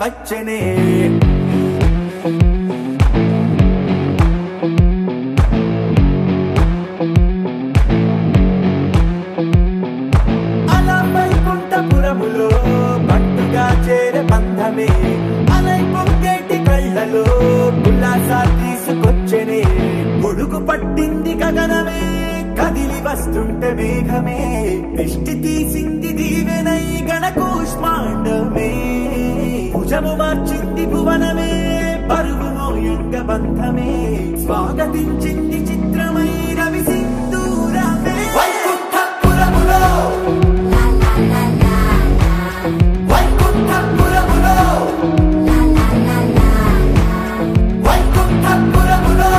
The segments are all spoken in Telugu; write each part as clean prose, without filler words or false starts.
వచ్చనే అలా వైకుంఠపురములో పట్టుగా చేరే బంధమే అలై పొంగేటి కళ్ళలో ఉల్లాసా తీసుకొచ్చనే గొడుగు పట్టింది గగనమే కదిలి వస్తుంటే మేఘమే దృష్టి తీసింది దీవెనై గణకూష్మాండమే భుజము మార్చింది భువనమే పరువు మోయంగ బంధమే స్వాగతించింది చిత్రమై రవి సింధూరమే వైకుంఠపురములో వైకుంఠపురములో వైకుంఠపురములో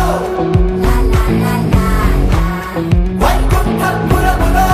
వైకుంఠపురములో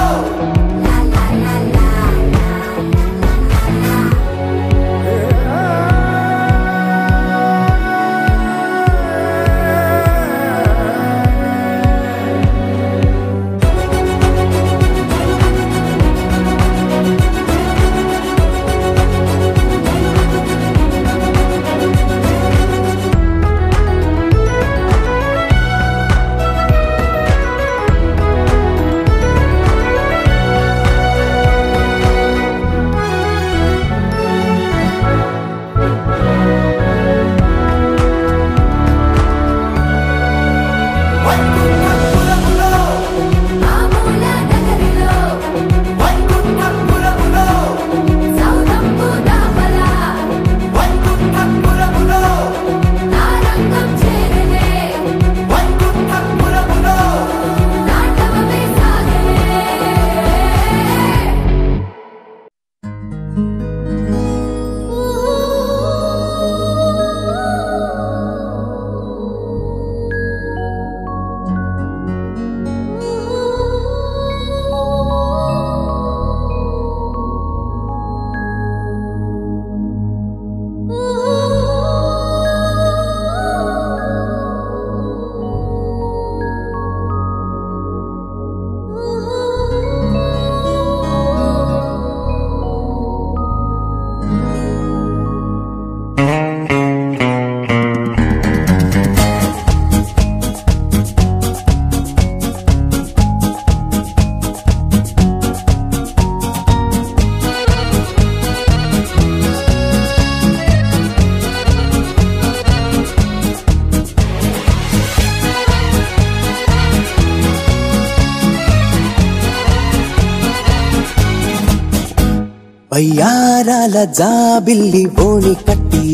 వయ్యారాల జాబిల్లి ఓణి కట్టి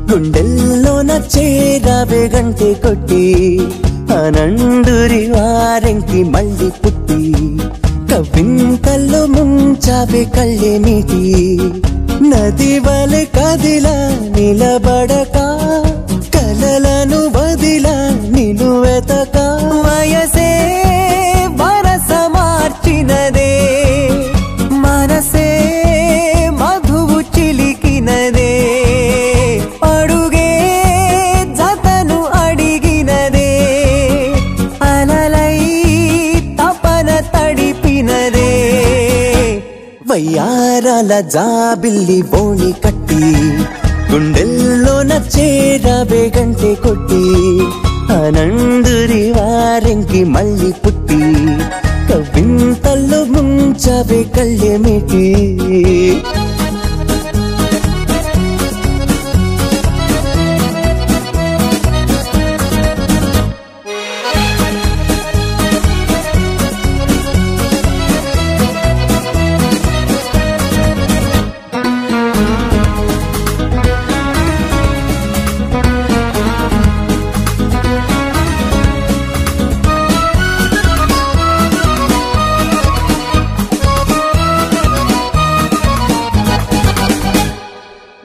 గుండెల్లోన చేరావే గంటె కొట్టి అనండురి వారెంకి మళ్ళీ పుట్టి కవింతల్లో ముంచావే కళ్ళే నీటి నది వలె కదిలా నిలబడక కలలను వదిలా నిను వెతక వయసే వరస మార్చినదే మనసే మధువు చిలికినదే అడుగే జతను అడిగినదే వయ్యారాల జాబిల్లి బోణి కట్టి గుండెల్లోన చేరావే గంటె కొట్టి ఆనందురి వారెంకి మళ్ళీ పుట్టి కవింతల్లో ముంచవే కళ్ళెమిటి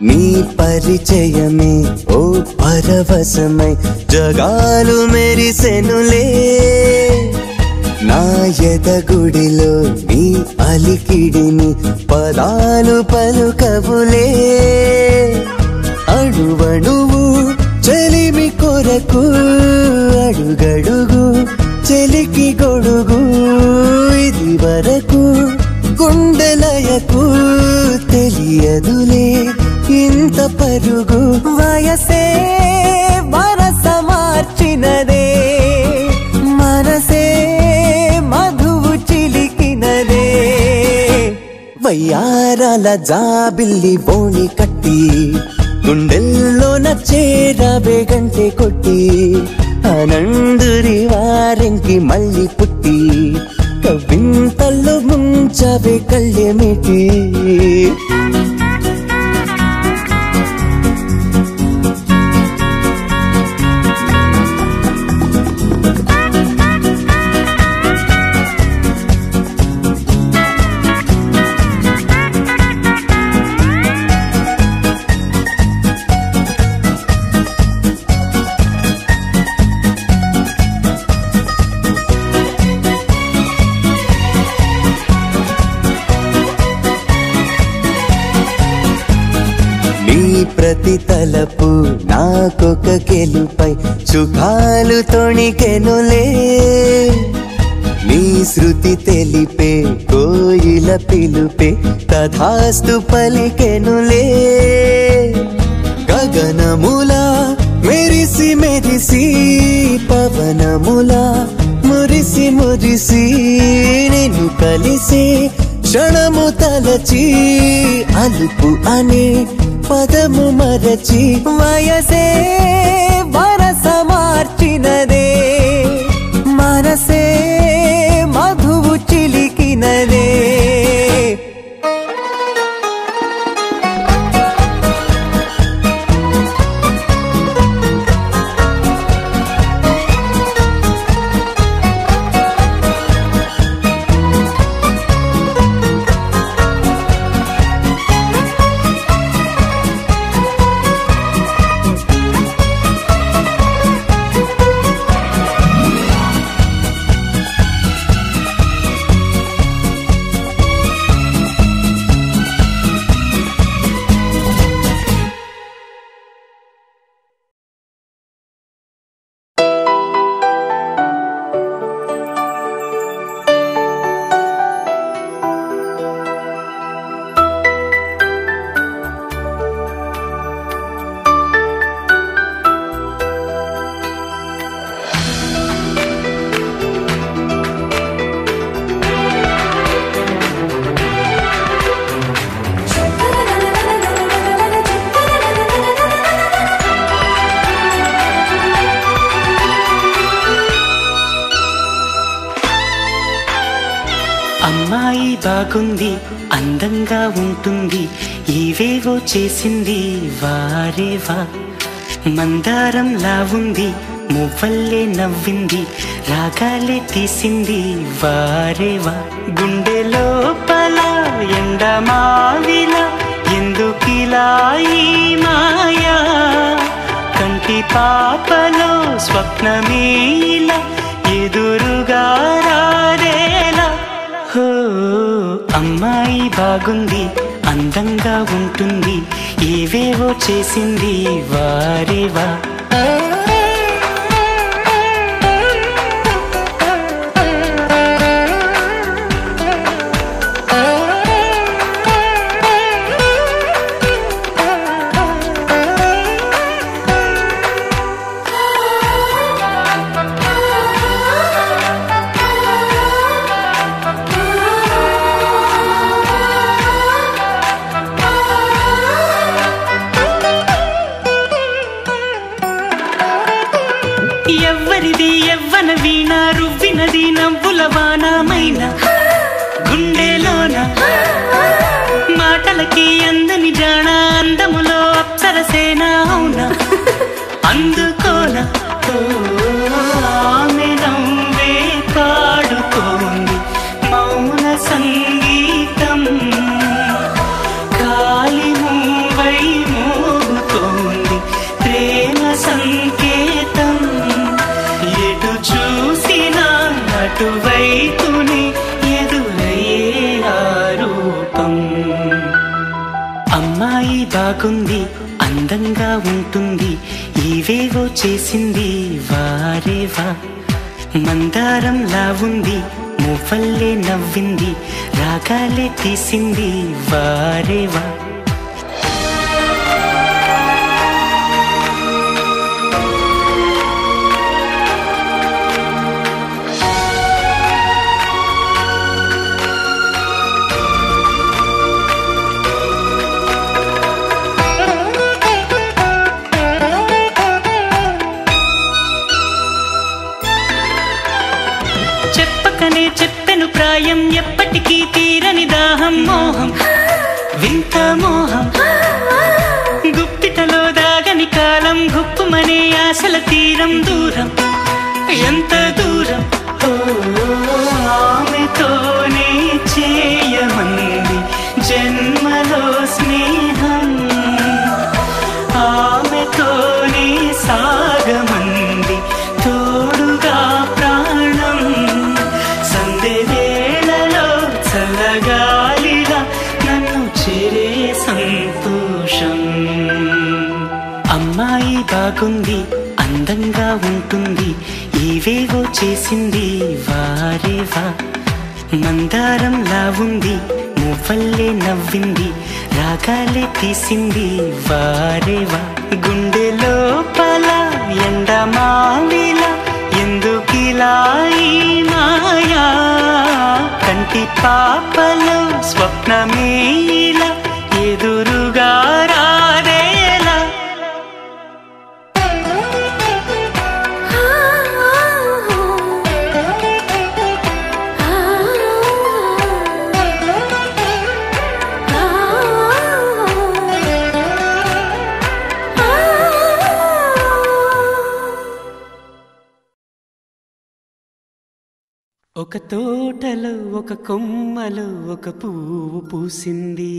నీ పరిచయమే ఓ పరవశమై జగాలు మెరిసెనులే నా ఎదగుడిలో నీ అలికిడిని పదాలు పలుకవులే అడువడువు చెలిమి కొరకు అడుగడుగు చెలికి గొడుగు ఇది వరకు గుండెలయకు తెలియదులే ఇంత పరుగు వయసే వరస మార్చినదే మనసే మధువు చిలికినదే వయ్యారాల జాబిల్లి బోణి కట్టి గుండెల్లోన చేరావే గంటె కొట్టి ఆనందురి వారెంకి మళ్ళీ పుట్టి కవింతల్లో ముంచవే కళ్ళెమిటి ప్రతి తలపు నాకొక గెలుపై సుఖాలు తొణికెనులే నీ శృతి తెలిపే కోయిల పిలుపే తథాస్తు పలికెనులే గగనములా మెరిసి మెరిసి పవనములా మురిసి మురిసి నిన్ను కలిసే క్షణము తలచి అలుపు అనే పదము మరచి వయసే వరస మార్చినదే మనసే మధువు చిలికినదే అమ్మాయి బాగుంది అందంగా ఉంటుంది ఏవేవో చేసింది వారేవా మందారంలా ఉంది మువ్వల్లే నవ్వింది రాగాలే తీసింది వారేవా గుండె లోపల ఎండమావిలా ఎందుకిలా ఈ మాయా కంటి పాపలో స్వప్నమే ఇలా ఎదురుగా రారేలా హో అమ్మాయి బాగుంది అందంగా ఉంటుంది ఏవేవో చేసింది వారేవా ఎవరిది ఎవ్వన వీణ రువ్వినది నవ్వుల వానమైన గుండెలోన మాటలకి అందని జాణ అందములో అప్సరసేన అవునా అందుకోన ఆమె నవ్వే పాడుతోంది మౌన సంగీతం కాలి మూవై మోగుతోంది ప్రేమ సంకేతం ఎటు చూసినా అటువైపునే ఎదురయ్యే ఆరూపం అమ్మాయి బాగుంది అందంగా ఉంటుంది ఇవేవో చేసింది వారేవా మందారంలా ఉంది మువ్వల్లే నవ్వింది రాగాలే తీసింది వారేవా చెప్పెను ప్రాయం ఎప్పటికీ తీరని దాహం మోహం వింత మోహం గుప్పిటలో దాగని కాలం గుప్పుమనే ఆశల తీరం దూరం ఎంత దూరం ఆమెతోనే చేయమంది జన్మలో స్నేహం ఆమెతోనే సాగమంది తోడుగా ప్రాణం సందేవేళలో చల్లగాలిగా నన్ను చేరే సంతోషం అమ్మాయి బాగుంది అందంగా ఉంటుంది ఇవేవో చేసింది వారేవా మందారంలా ఉంది మువ్వల్లే నవ్వింది రాగాలే తీసింది వారేవా గుండె లోపల ఎండమావిలా ఎందుకిలా ఈ మాయా కంటి పాపలో స్వప్నమేలా ఎదురుగా రాదేలా ఒక తోటలో ఒక కొమ్మలో ఒక పువ్వు పూసింది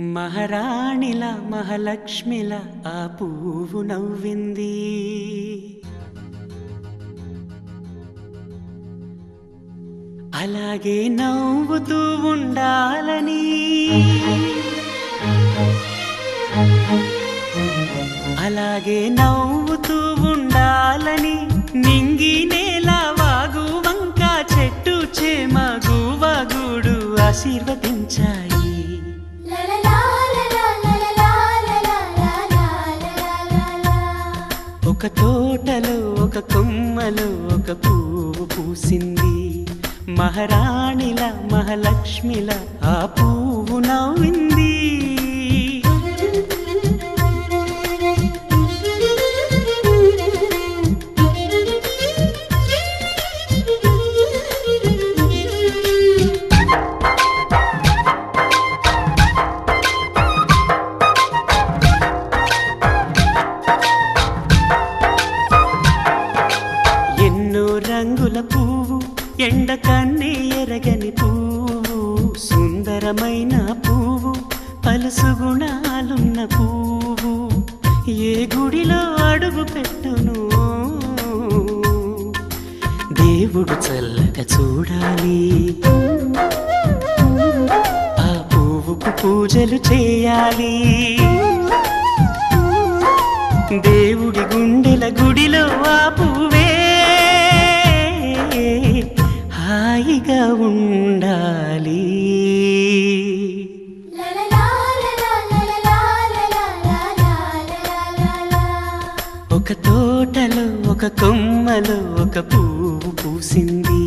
మహారాణిలా మహాలక్ష్మిలా ఆ పువ్వు నవ్వింది అలాగే నవ్వుతూ ఉండాలని అలాగే నవ్వుతూ ఉండాలని నింగి నేల వాగు వంక చెట్టు చేమ గువగూడు ఆశీర్వదించాయి ఒక తోటలో ఒక కొమ్మలో ఒక పువ్వు పూసింది మహారాణిల మహాలక్ష్మిల ఆ పువ్వు నవ్వింది రంగుల పువ్వు ఎండ కన్నే ఎరగని పువ్వు సుందరమైన పువ్వు పలుసు గుణాలున్న పువ్వు ఏ గుడిలో అడుగు పెట్టును దేవుడు చల్లగా చూడాలి ఆ పువ్వుకు పూజలు చేయాలి దేవుడి గుండెల గుడిలో ఆ పువ్వే హాయిగా ఉండాలి ఒక తోటలో ఒక కొమ్మలో ఒక పువ్వు పూసింది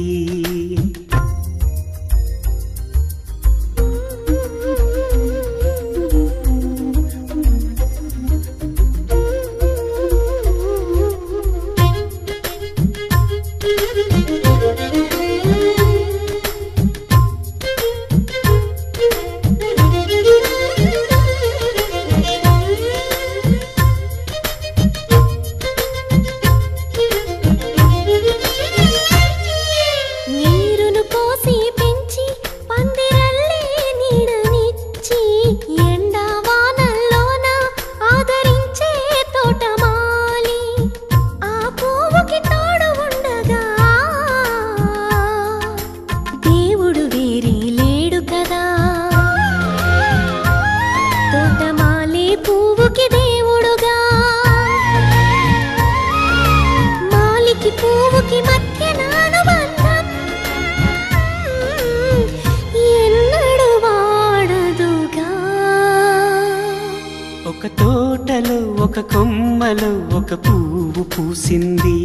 తోటలో ఒక కొమ్మలో ఒక పువ్వు పూసింది,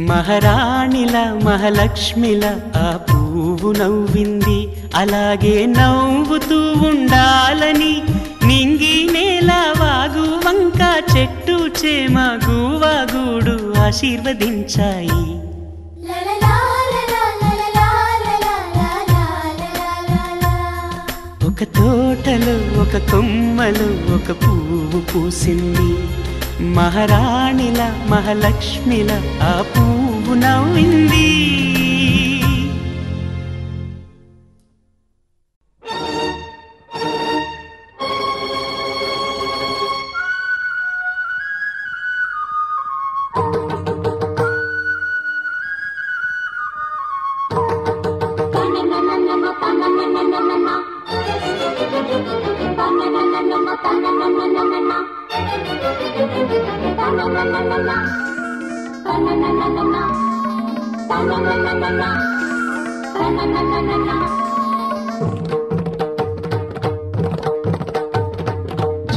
మహారాణిలా మహాలక్ష్మిలా ఆ పువ్వు నవ్వింది. అలాగే నవ్వుతూ ఉండాలని నింగి నేల వాగు వంక చెట్టు చేమ గువాగూడు ఆశీర్వదించాయి. ఒక తోటలో ఒక కొమ్మలో ఒక పువ్వు పూసింది, మహారాణిలా మహాలక్ష్మిలా ఆ పువ్వు నవ్వింది.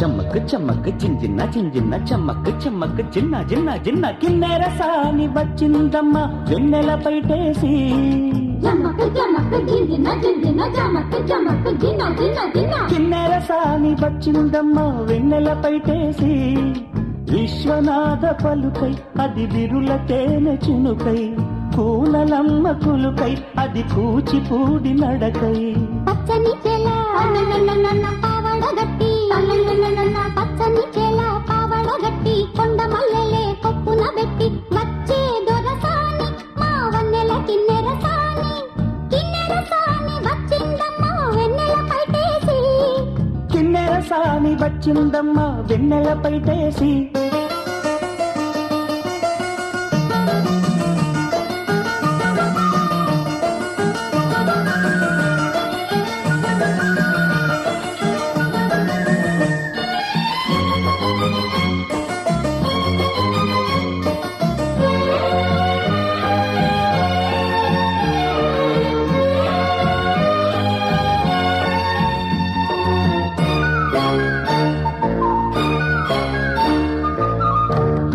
చమ్మక్ చమ్మక్ చింజిన్న చింజిన్న చమ్మక్ చమ్మక్ చిన్న చిన్న చిన్న కిన్నెర సాని వచ్చిందమ్మ వెన్నెల పైటేసి. కిన్నెర సాని వచ్చిందమ్మ వెన్నెల పైటేసి, విశ్వనాథ పలుకై అది విరుల తేనె చినుకై, కూనలమ్మ కులుకై అది కూచిపూడి నడకై. పచ్చని చెల పావడగట్టి పచ్చని చెల పావడగట్టి కొండ మల్లెలే కొప్పున పెట్టి వచ్చే దొరసాని మా వన్నెల కిన్నెర సాని. కిన్నెర సాని వచ్చిందమ్మ వెన్నెల పైటేసి. కిన్నెర సాని వచ్చిందమ్మ వెన్నెల పైటేసి.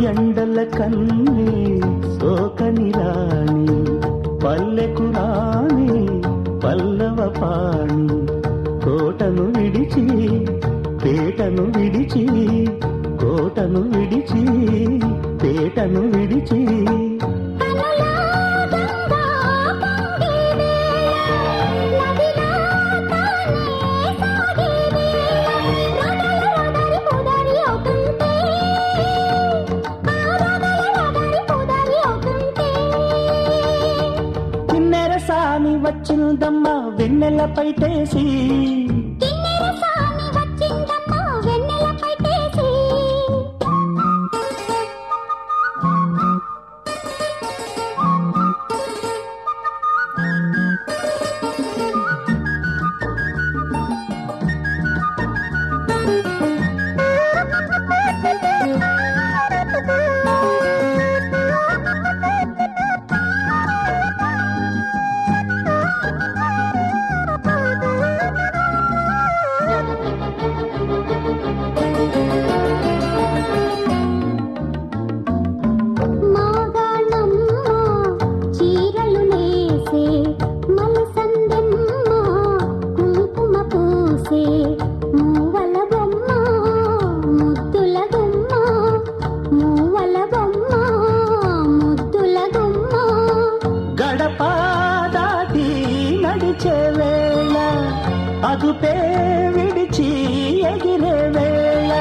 ఎండల కన్నీ సోకని రాణి పల్లెకు రాణి పల్లవ పాణి, కోటను విడిచి పేటను విడిచి కోటను విడిచి పేటను విడిచి. వచ్చిందమ్మ వెన్నెల పైటేసి. కిన్నెర సాని వచ్చిందమ్మ వెన్నెల పైటేసి. అదుపే విడిచి ఎగిరే వేళ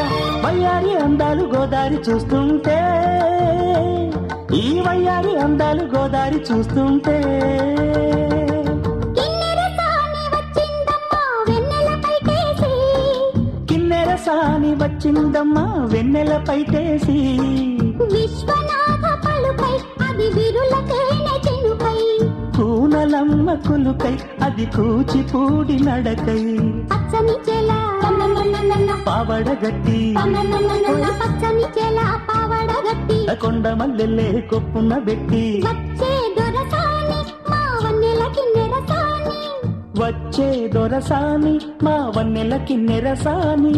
వయ్యారి అందాలు గోదారి చూస్తుంటే, ఈ వయ్యారి అందాలు గోదారి చూస్తుంటే. కిన్నెర సాని వచ్చిందమ్మ వెన్నెల పైటేసి. కిన్నెర సాని వచ్చిందమ్మ వెన్నెల పైటేసి. విశ్వనాథ పలుకై అది విరుల తేనె చినుకై, కూనలమ్మ కులుకై అది కూచిపూడి నడకై. పచ్చని చెల పావడగట్టి పచ్చని చెల పావడగట్టి కొండ మల్లెల్లే కొప్పున పెట్టి వచ్చే దొరసాని మా వన్నెల కిన్నెర సాని. వచ్చే దొరసాని మా వన్నెల కిన్నెర సాని.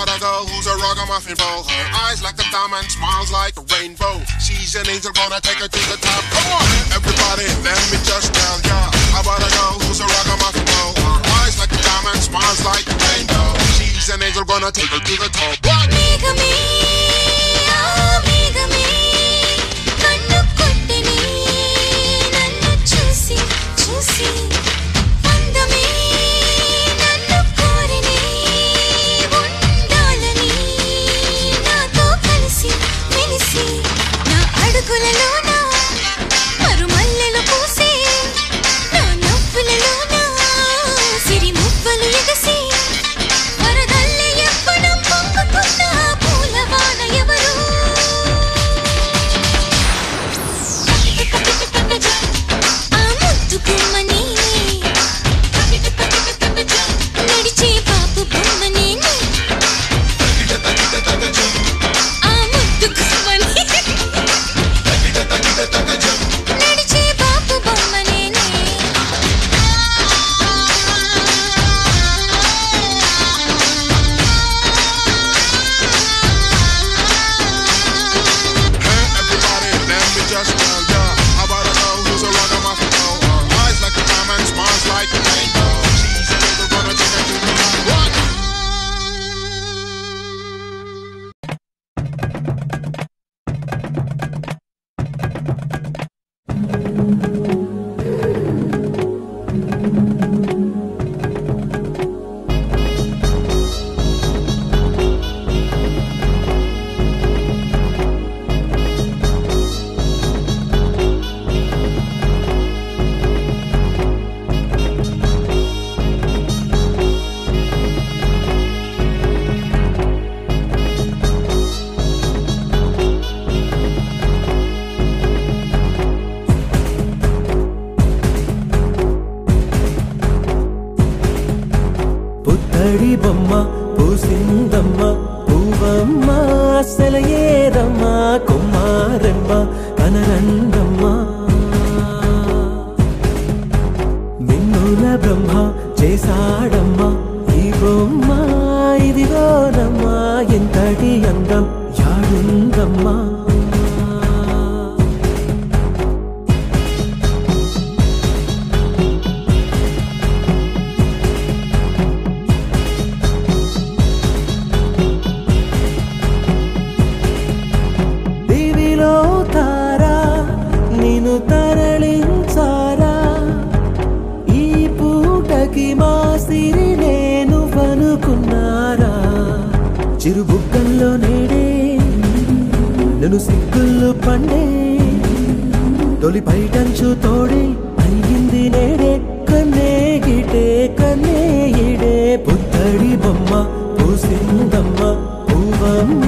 about a girl who's a ragamuffin fool. Her eyes like a diamond, smiles like a rainbow. She's an angel, gonna take her to the top. Come on, everybody, let me just tell ya about a girl who's a ragamuffin fool. Her eyes like a diamond, smiles like a rainbow. She's an angel, gonna take her to the top. What? మేఘమే ఆ మేఘమే కన్ను కొట్టిని నన్ను చూసి చూసి అందమే నన్ను కోరిని ఉండాలని నాతో కలిసి మెలిసి నా అడుగులలోన మరుమల్లెలు పూసి నా నవ్వులలోన సిరి మువ్వలు ఎగసి వరదల్లే ఎప్పడం పొంగుతున్న పూలవాన ఎవరు ఆ ముద్దు గుమ్మని నడిచే బాబు బొమ్మని ఆ ముద్దు గుమ్మని నడిచే బాబు బొమ్మని Everybody, let me just tell ya about a girl who's a ragamuffin fool. Her eyes like a diamond, smiles like a rainbow. She's an angel, gonna take her to the top. What? పుత్తడి బొమ్మ పూసిందమ్మ పువ్వమ్మ సెలయేరమ్మ కుమారమ్మ కనరంగమ్మ మిన్నుల బ్రహ్మ చేశాడమ్మ ఈ బొమ్మ ఇదిగోనమ్మ ఎంతటి అందం యాడుందమ్మా తరలించారా ఈ పూటకి మా సిరి నేను అనుకున్నారా చిరుబుగ్గల్లో నేడే నన్ను సిగ్గుల్లో పండే తొలి పైటంచు తోడే అయ్యింది నేడే కన్నే గిటే కన్నే ఇడే పుత్తడి బొమ్మ పూసిందమ్మ పువ్వమ్మ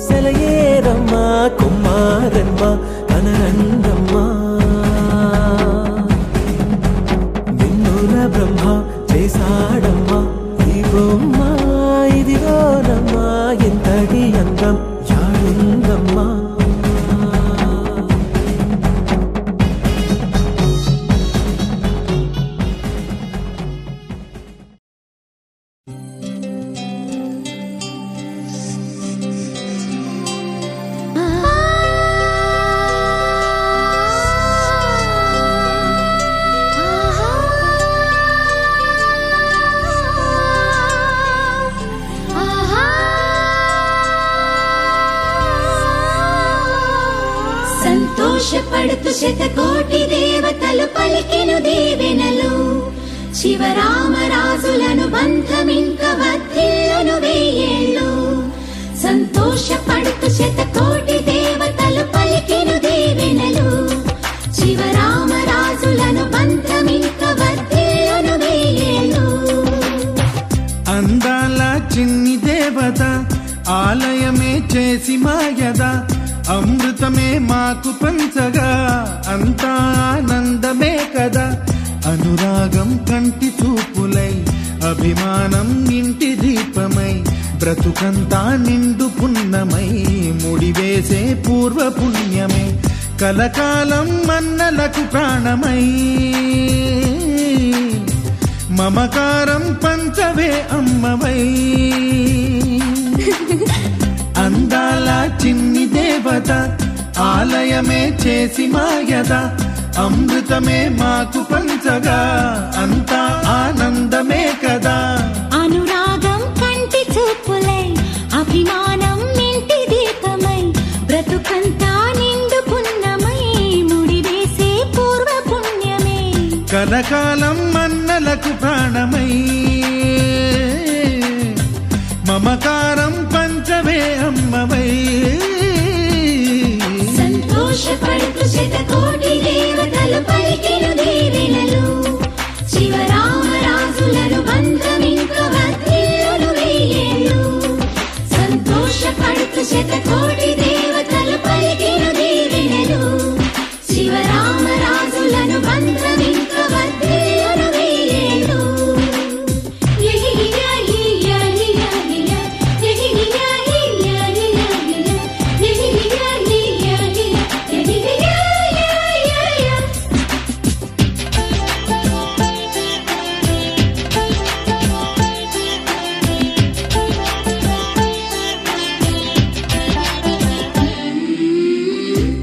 సెలయేరమ్మ కుమారమ్మ కనరంగమ్మ మిన్నుల బ్రహ్మ చేశాడమ్మ ఈ బొమ్మ ఇదిగోనమ్మ ఎంతటి అందం యాడుందమ్మా సంతోషపడుతూ శతకోటి దేవతలు పలికెను దీవెనలు శివరామరాజులను బంధమింక వర్ధిల్లును వెయ్యేళ్ళు సంతోషపడుతూ శతకోటి దేవతలు పలికెను దీవెనలు శివరామరాజులను బంధమింక వర్ధిల్లును వెయ్యేళ్ళు అందాల చిన్ని దేవత ఆలయమే చేసి మాయద అమృతమే మాకు పంచగా అంతా ఆనందమే కదా అనురాగం కంటి చూపులై అభిమానం ఇంటి దీపమై బ్రతుకంతా నిండు పున్నమై ముడివేసే పూర్వ పుణ్యమే కలకాలం మన్నలకు ప్రాణమై మమకారం పంచవే అమ్మవై అందాల చిన్ని దేవత ఆలయమే చేసి మాయద అమృతమే మాకు పంచగా అంతా ఆనందమే కదా అనురాగం కంటి చూపులై అభిమానం ఇంటి దీపమై బ్రతుకంతా నిండు పుణ్యమై ముడివేసే పూర్వ పుణ్యమే కలకాలం మన్నలకు ప్రాణమై మమకారం పంచమే అమ్మవై సంతోషపడుతూ శతకోటి దేవతలు పలికెను దీవెనలు శివరామరాజులను బంధమింక వర్ధిల్లును వెయ్యేళ్ళు సంతోషపడుతూ శతకోటి దేవతలు పలికెను దీవెనలు శివరామరాజులను బంధమింక వర్ధిల్లును వెయ్యేళ్ళు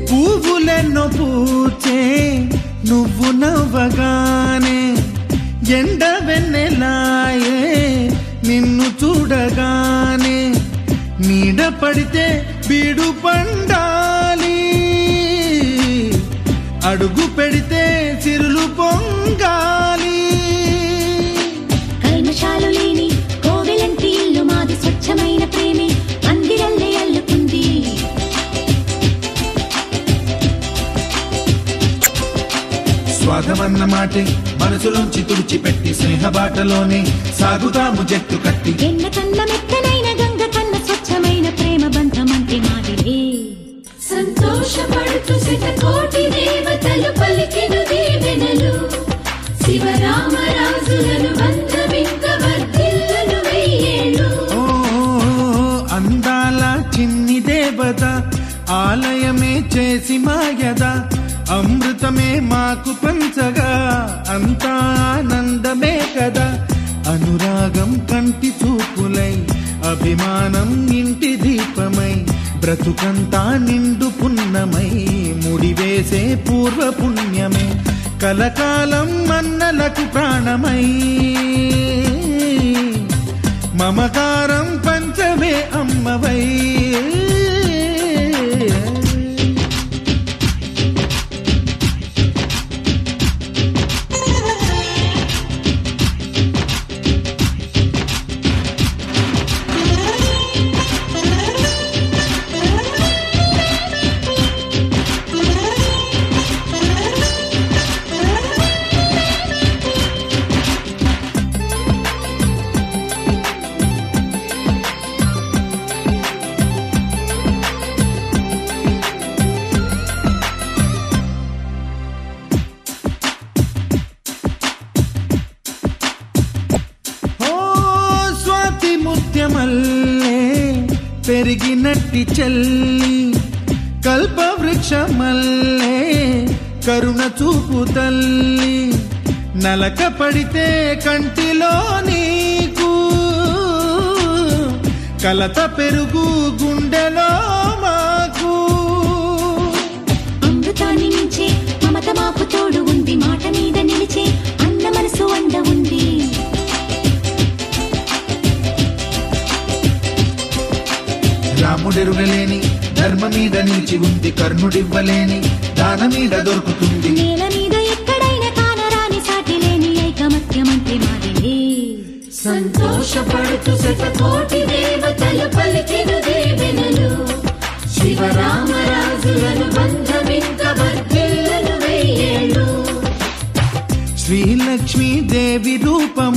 పువ్వులెన్నో పూచే నువ్వు నవ్వగానే ఎండ వెన్నెలాయే నిన్ను చూడగానే నీడ పడితే బీడు పండాలి అడుగు పెడితే సిరులు పొంగాలి కల్మషాలు లేని కోవెలంటి ఇల్లు మాది స్వచ్ఛమైన ప్రేమే అందిరల్లే అల్లుకుంది స్వాగమన్న మాటే మనసులోంచి తుడిచిపెట్టి స్నేహబాటలోనే సాగుతాము జట్టు కట్టి ఎన్న కన్న మెత్తనైన గంగ కన్న స్వచ్ఛమైన ప్రేమ బంధమంటే మాదిలే సంతోషపడుతూ శతకోటి దేవతలు పలికెను దీవెనలు శివరామరాజులను బంధమింక వర్ధిల్లును వెయ్యేళ్ళు అందాల చిన్ని దేవత ఆలయమే చేసి మాయద అమృతమే మాకు పంచగా అంతా ఆనందమే కదా అనురాగం కంటి చూపులై అభిమానం ఇంటి దీపమై బ్రతుకంతా నిండు పుణ్యమై ముడివేసే పూర్వ పుణ్యమే కలకాలం మన్నలకు ప్రాణమై మమకారం పంచమే అమ్మవై పెరిగినట్టి చెల్లి కల్పవృక్షమల్లే కరుణ చూపు తల్లి నలక పడితే కంటిలో నీకు కలత పెరుగు గుండెలో మాకు అమృతాన్ని మించే మమత మాకు తోడు ఉంది మాట మీద నిలిచే అన్న మనసు అండ ఉంది రాముడెరుగలేని ధర్మ మీద నిలిచి ఉంది కర్ణుడివ్వలేని దాన మీద దొరుకుతుంది నేల మీద ఎక్కడైనా కానరాని సాటి లేని ఐకమత్యమంటే మాదిలే సంతోషపడుతూ శతకోటి దేవతలు పలికెను దీవెనలు శివరామరాజులను బంధమింక వర్ధిల్లును వెయ్యేళ్ళు శ్రీలక్ష్మీ దేవి రూపం